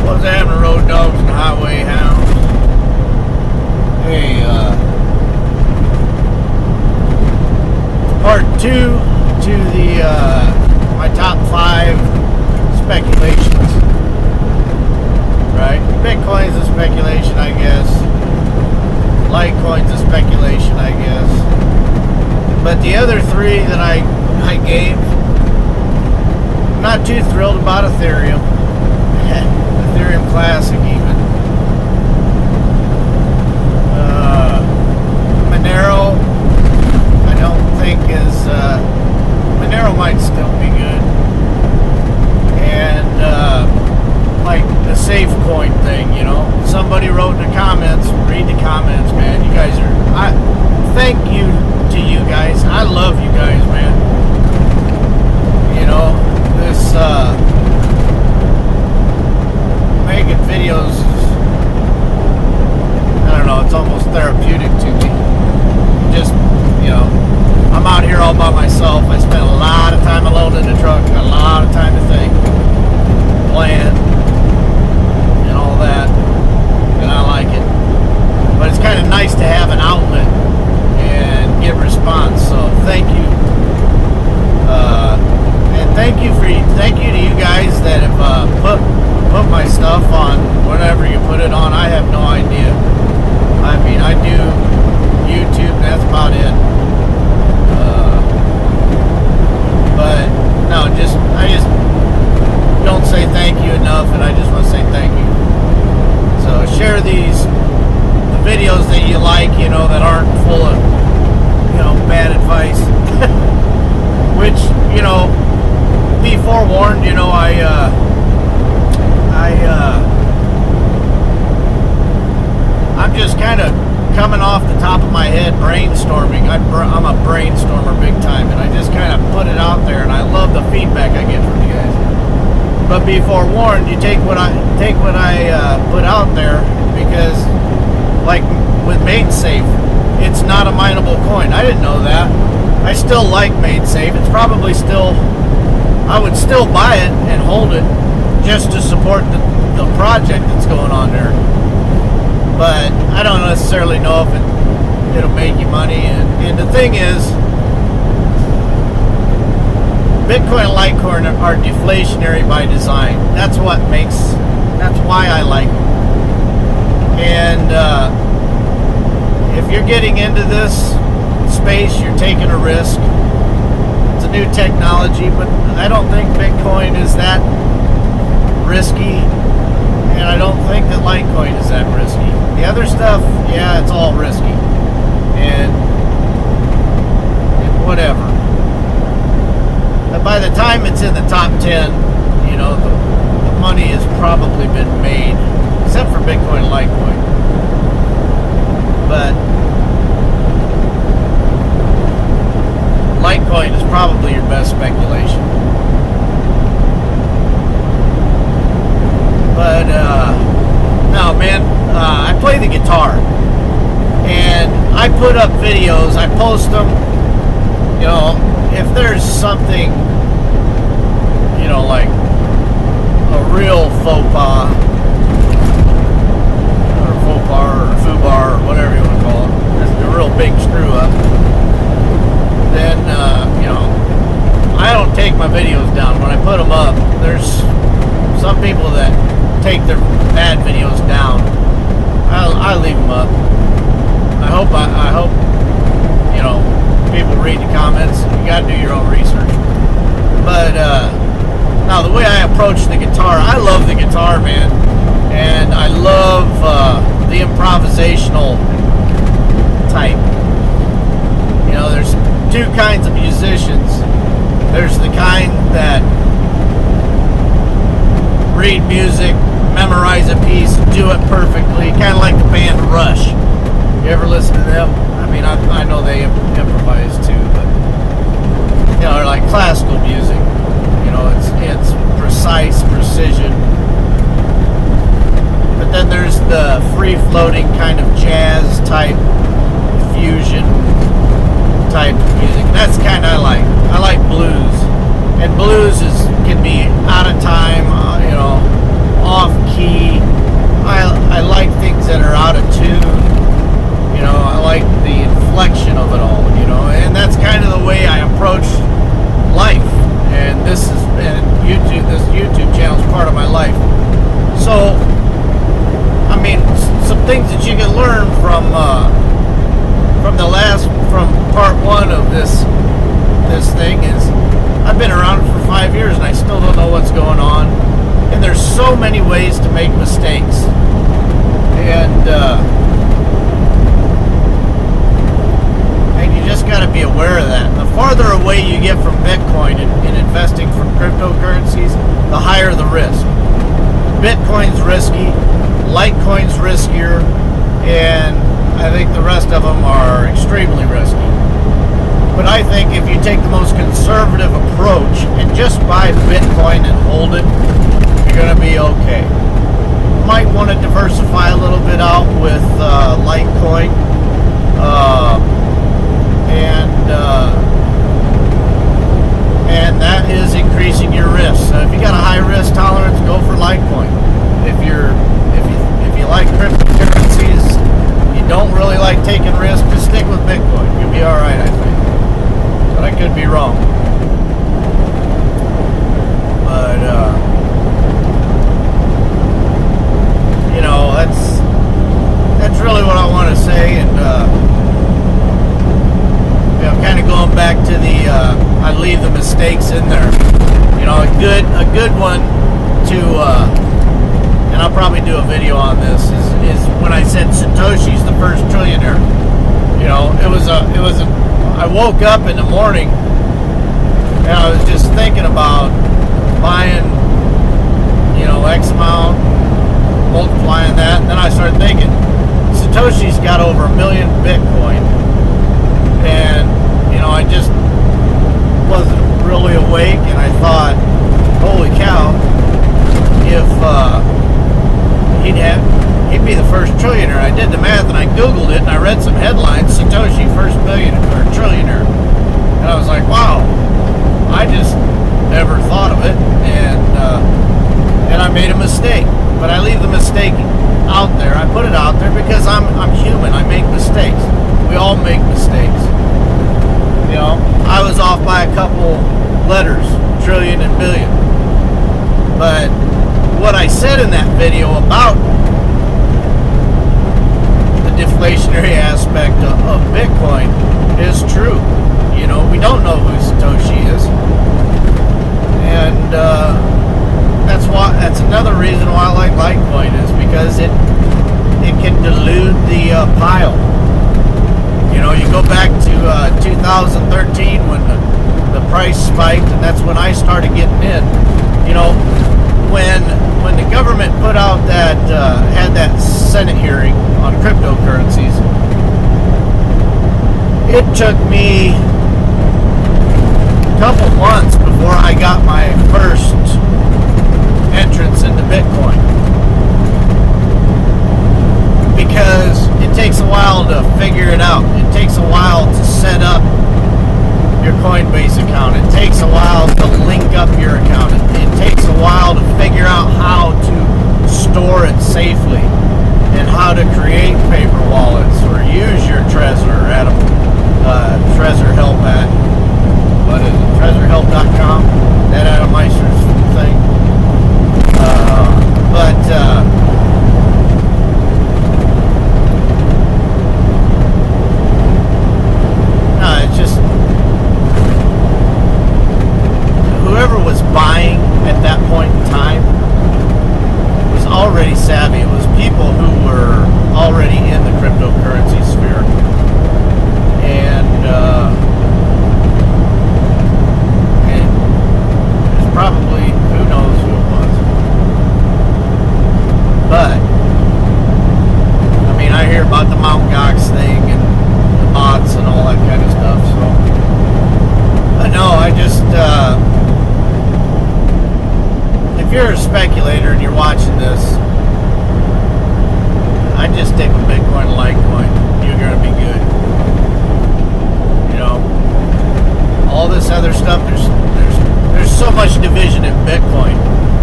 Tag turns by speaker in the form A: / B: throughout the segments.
A: What's happening, road dogs and highway hounds? Hey, part 2 to the my top 5 speculations. Right? Bitcoin's a speculation, I guess. Litecoin's a speculation, I guess. But the other 3 that I gave, I'm not too thrilled about Ethereum. Ethereum Classic even. Monero, I don't think is, Monero might still be good. And, like the safe coin thing, you know. Somebody wrote in the comments, read the comments, man. You guys are, thank you to you guys. I love you guys, man. You know, this, making videos, I don't know, it's almost therapeutic to me. Just, you know, I'm out here all by myself. I spend a lot of time alone in the truck, got a lot of time to think, plan, and all that, and I like it. But it's kind of nice to have an outlet and get response, so thank you. And thank you to you guys that have put my stuff on whatever you put it on. I have no idea. I mean, I do YouTube, and that's about it. But no, I just don't say thank you enough, and I just want to say thank you. So share the videos that you like, you know, that aren't full of, you know, bad advice. Which, you know, be forewarned, you know, I'm just kind of coming off the top of my head brainstorming. I'm a brainstormer big time, and I just kind of put it out there, and I love the feedback I get from you guys. But be forewarned, you take what I put out there, because like with MaidSafe, it's not a mineable coin. I didn't know that. I still like MaidSafe. It's probably still, I would still buy it and hold it just to support the project that's going on there. But I don't necessarily know if it'll make you money. And the thing is, Bitcoin and Litecoin are deflationary by design. That's why I like them. And if you're getting into this space, you're taking a risk. It's a new technology, but I don't think Bitcoin is that risky, and I don't think that Litecoin is that risky. The other stuff, yeah, it's all risky, and whatever. But by the time it's in the top 10, you know, the money has probably been made, except for Bitcoin and Litecoin. But Litecoin is probably your best speculation. But, no, man, I play the guitar. And I put up videos, I post them, you know, if there's something, you know, like a real faux pas, or foobar, or whatever you want to call it, just a real big screw up, then, you know, I don't take my videos down. When I put them up, there's some people that take their bad videos down. I leave them up. I hope, you know, people read the comments. You gotta do your own research. But, now the way I approach the guitar, I love the guitar, man. And I love, the improvisational type. You know, there's 2 kinds of musicians. There's the kind that read music, memorize a piece, do it perfectly, kind of like the band Rush. You ever listen to them? I mean, I know they improvise too, but, you know, they're like classical music. You know, it's precise, precision. But then there's the free-floating kind of jazz type, fusion type music. That's kind of I like blues. And blues can be out of time, you know, off key, many ways to make mistakes, and you just got to be aware of that. And the farther away you get from Bitcoin in investing from cryptocurrencies, the higher the risk. Bitcoin's risky, Litecoin's riskier, and I think the rest of them are extremely risky. But I think if you take the most conservative approach and just buy Bitcoin and hold it, you're going to be okay. You might want to diversify a little bit out with Litecoin, and that is increasing your risk. So if you got a high risk tolerance, go for Litecoin. If you like cryptocurrencies, you don't really like taking risks, just stick with Bitcoin. You'll be all right, I think. But I could be wrong. But you know, that's really what I want to say. And you know, kind of going back to the I leave the mistakes in there. You know, a good one to and I'll probably do a video on this is when I said Satoshi's the first trillionaire. You know, I woke up in the morning and I was just thinking about buying, you know, X amount, multiplying that, and then I started thinking Satoshi's got over 1 million Bitcoin, and you know, I just wasn't really awake, and I thought, holy cow, if he'd be the first trillionaire. I did the math and I googled it and I read some headlines, Satoshi first millionaire or trillionaire, and I was like, wow, I just never thought of it, and I made a mistake. But I leave the mistake out there. I put it out there because I'm human. I make mistakes. We all make mistakes. You know, I was off by a couple letters, trillion and billion. But what I said in that video about the deflationary aspect of Bitcoin is true. You know, we don't know who Satoshi is, and that's another reason why I like Litecoin, is because it can dilute the pile. You know, you go back to 2013 when the price spiked, and that's when I started getting in. You know, when the government put out that had that Senate hearing on cryptocurrencies, it took me a couple months before I got my first entrance into Bitcoin, because it takes a while to figure it out. It takes a while to set up your Coinbase account. It takes a while to link up your account. It takes a while to figure out how to store it safely and how to create paper wallets or use your Trezor at Trezor help at, what is it, TrezorHelp.com, that Adam Meister's thing. No, it's just whoever was buying at that point in time was already savvy. It was people who were already in the cryptocurrency sphere, and it's probably, who knows who it was, but I mean, I hear about the Mt. Gox thing and the bots and all that kind of stuff, so but no, I just if you're a speculator and you're watching this, I just stick with Bitcoin and Litecoin. You're going to be good. You know, all this other stuff, there's so much division in Bitcoin.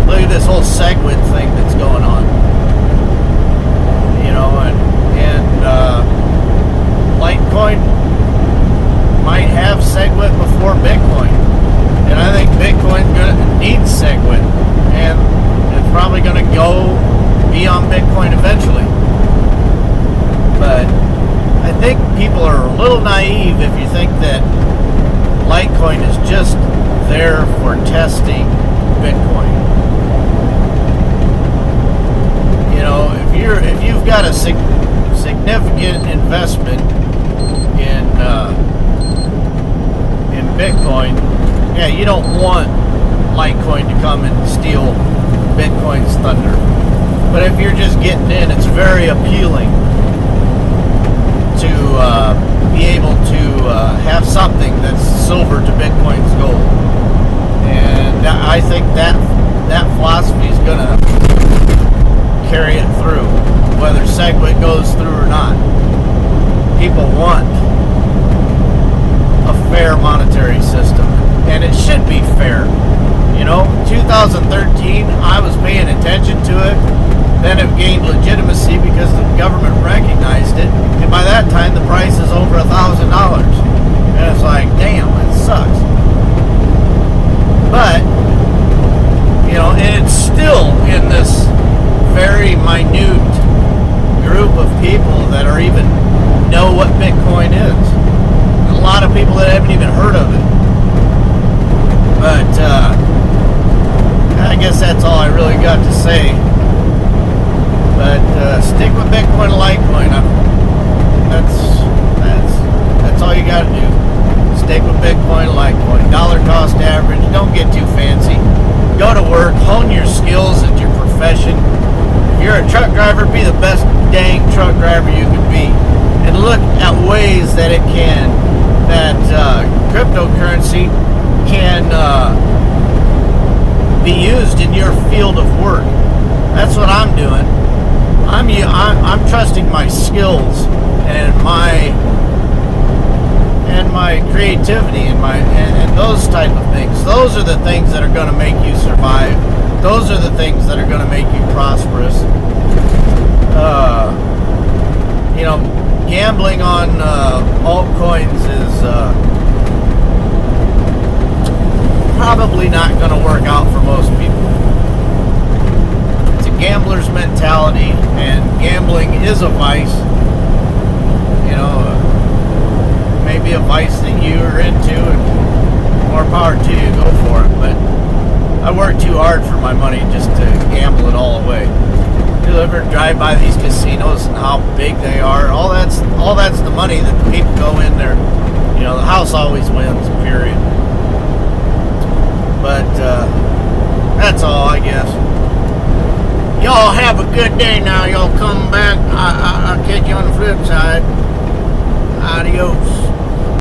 A: Look at this whole SegWit thing that's going on. You know, and Litecoin might have SegWit before Bitcoin. And I think Bitcoin's going to need SegWit. And it's probably going to go be on Bitcoin eventually. But I think people are a little naive if you think that Litecoin is just there for testing Bitcoin. got a significant investment in Bitcoin, yeah, you don't want Litecoin to come and steal Bitcoin's thunder. But if you're just getting in, it's very appealing to be able to have something that's silver to Bitcoin's gold. And I think that philosophy is going to carry it through, whether SegWit goes through or not. People want a fair monetary system, and it should be fair. 2013, I was paying attention to it. Then it gained legitimacy because the government recognized it, and by that time the price is over $1,000, and it's like, damn, it sucks. But and it's still in this very minute group of people that are even know what Bitcoin is. A lot of people that haven't even heard of it. But I guess that's all I really got to say. But stick with Bitcoin and Litecoin. That's all you got to do. Stick with Bitcoin and Litecoin. Dollar cost average. Don't get too fancy. Go to work. Hone your skills at your profession. If you're a truck driver, be the best dang truck driver you can be. And look at ways that cryptocurrency can be used in your field of work. That's what I'm doing. I'm trusting my skills and my creativity and those type of things. Those are the things that are going to make you survive. Those are the things that are going to make you prosperous. Gambling on altcoins is probably not going to work out for most people. It's a gambler's mentality, and gambling is a vice. Maybe a vice that you are into, and more power to you, go for it. But I work too hard for my money just to gamble it all away. You ever drive by these casinos and how big they are? All that's the money that the people go in there. The house always wins, period. But that's all, I guess. Y'all have a good day now. Y'all come back. I'll catch you on the flip side. Adios.